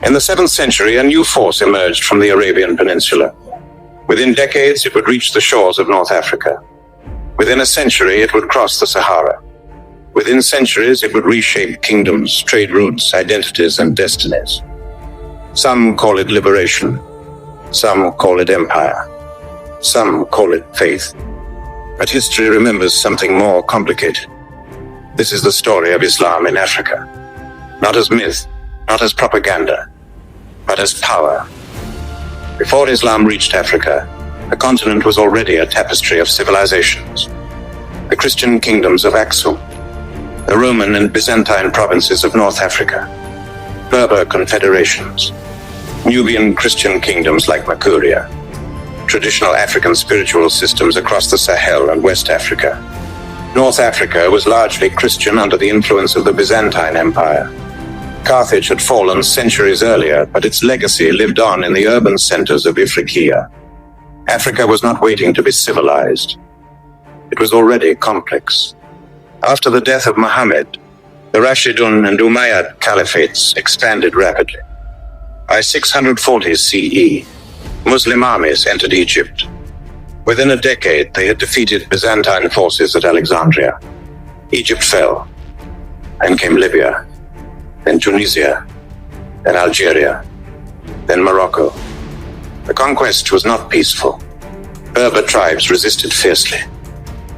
In the 7th century, a new force emerged from the Arabian Peninsula. Within decades, it would reach the shores of North Africa. Within a century, it would cross the Sahara. Within centuries, it would reshape kingdoms, trade routes, identities, and destinies. Some call it liberation. Some call it empire. Some call it faith. But history remembers something more complicated. This is the story of Islam in Africa. Not as myth, not as propaganda, but as power. Before Islam reached Africa, the continent was already a tapestry of civilizations. The Christian kingdoms of Aksum, the Roman and Byzantine provinces of North Africa, Berber confederations, Nubian Christian kingdoms like Makuria, traditional African spiritual systems across the Sahel and West Africa. North Africa was largely Christian under the influence of the Byzantine Empire. Carthage had fallen centuries earlier, but its legacy lived on in the urban centers of Ifriqiya. Africa was not waiting to be civilized. It was already complex. After the death of Muhammad, the Rashidun and Umayyad caliphates expanded rapidly. By 640 CE, Muslim armies entered Egypt. Within a decade, they had defeated Byzantine forces at Alexandria. Egypt fell. Then came Libya, then Tunisia, then Algeria, then Morocco. The conquest was not peaceful. Berber tribes resisted fiercely.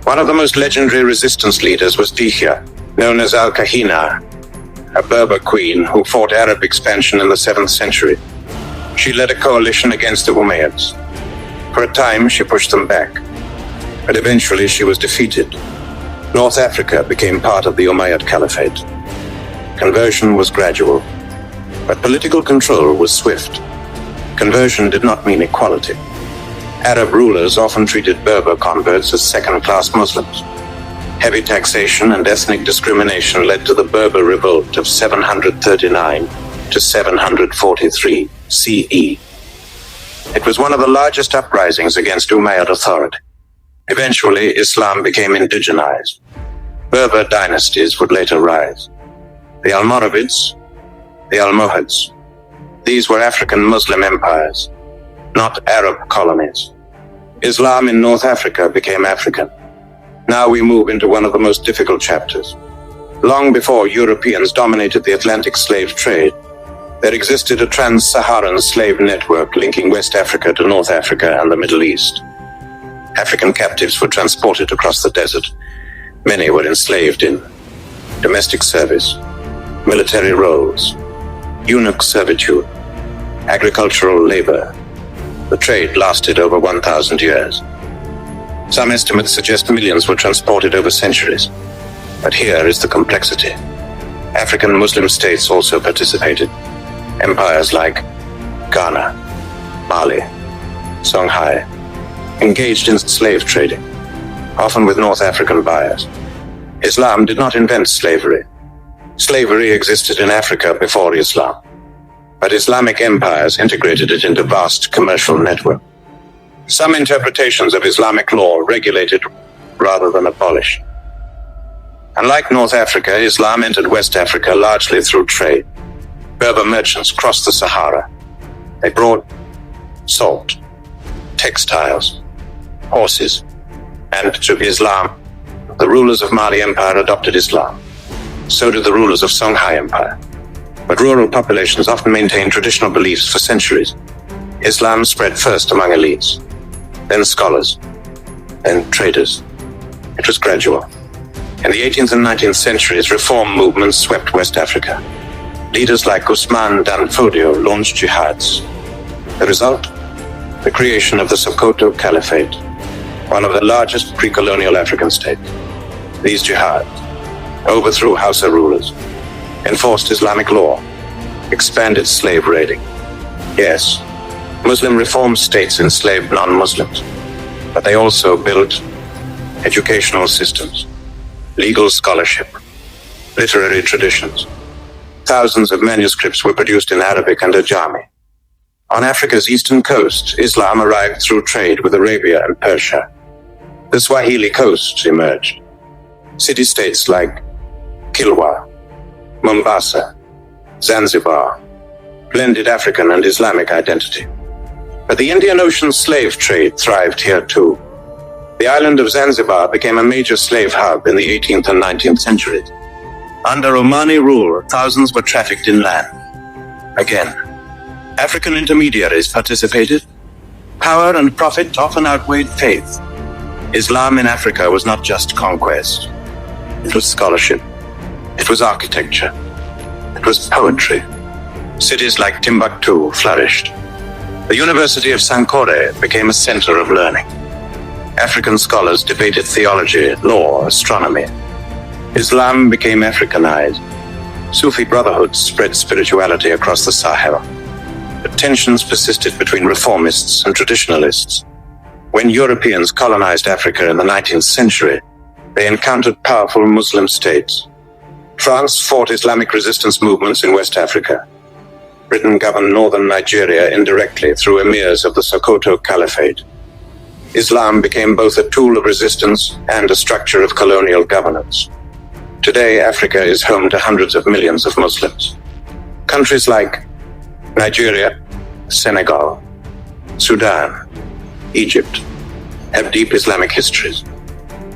One of the most legendary resistance leaders was Dihya, known as Al-Kahina, a Berber queen who fought Arab expansion in the 7th century. She led a coalition against the Umayyads. For a time, she pushed them back, but eventually she was defeated. North Africa became part of the Umayyad Caliphate. Conversion was gradual, but political control was swift. Conversion did not mean equality. Arab rulers often treated Berber converts as second-class Muslims. Heavy taxation and ethnic discrimination led to the Berber Revolt of 739 to 743 CE. It was one of the largest uprisings against Umayyad authority. Eventually, Islam became indigenized. Berber dynasties would later rise. The Almoravids, the Almohads. These were African Muslim empires, not Arab colonies. Islam in North Africa became African. Now we move into one of the most difficult chapters. Long before Europeans dominated the Atlantic slave trade, there existed a Trans-Saharan slave network linking West Africa to North Africa and the Middle East. African captives were transported across the desert. Many were enslaved in domestic service, military roles, eunuch servitude, agricultural labor. The trade lasted over 1,000 years. Some estimates suggest millions were transported over centuries. But here is the complexity. African Muslim states also participated. Empires like Ghana, Mali, Songhai engaged in slave trading, often with North African buyers. Islam did not invent slavery. Slavery existed in Africa before Islam, but Islamic empires integrated it into vast commercial networks. Some interpretations of Islamic law regulated rather than abolished. Unlike North Africa, Islam entered West Africa largely through trade. Berber merchants crossed the Sahara. They brought salt, textiles, horses, and to Islam. The rulers of Mali Empire adopted Islam. So did the rulers of Songhai Empire. But rural populations often maintained traditional beliefs for centuries. Islam spread first among elites, then scholars, then traders. It was gradual. In the 18th and 19th centuries, reform movements swept West Africa. Leaders like Usman Dan Fodio launched jihads. The result? The creation of the Sokoto Caliphate, one of the largest pre-colonial African states. These jihads overthrew Hausa rulers, enforced Islamic law, expanded slave raiding. Yes, Muslim reform states enslaved non-Muslims, but they also built educational systems, legal scholarship, literary traditions. Thousands of manuscripts were produced in Arabic and Ajami. On Africa's eastern coast, Islam arrived through trade with Arabia and Persia. The Swahili coast emerged. City-states like Kilwa, Mombasa, Zanzibar, blended African and Islamic identity. But the Indian Ocean slave trade thrived here too. The island of Zanzibar became a major slave hub in the 18th and 19th centuries. Under Omani rule, thousands were trafficked inland. Again, African intermediaries participated. Power and profit often outweighed faith. Islam in Africa was not just conquest. It was scholarship. It was architecture. It was poetry. Cities like Timbuktu flourished. The University of Sankore became a center of learning. African scholars debated theology, law, astronomy. Islam became Africanized. Sufi brotherhoods spread spirituality across the Sahara. But tensions persisted between reformists and traditionalists. When Europeans colonized Africa in the 19th century, they encountered powerful Muslim states. France fought Islamic resistance movements in West Africa. Britain governed northern Nigeria indirectly through emirs of the Sokoto Caliphate. Islam became both a tool of resistance and a structure of colonial governance. Today, Africa is home to hundreds of millions of Muslims. Countries like Nigeria, Senegal, Sudan, Egypt have deep Islamic histories.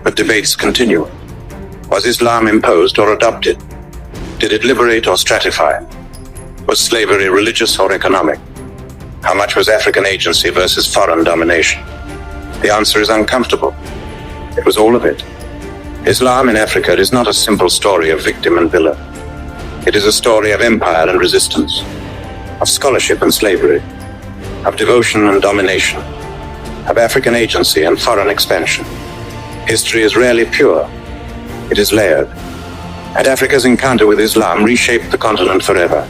But debates continue. Was Islam imposed or adopted? Did it liberate or stratify? Was slavery religious or economic? How much was African agency versus foreign domination? The answer is uncomfortable. It was all of it. Islam in Africa is not a simple story of victim and villain. It is a story of empire and resistance, of scholarship and slavery, of devotion and domination, of African agency and foreign expansion. History is rarely pure. It is layered. And Africa's encounter with Islam reshaped the continent forever.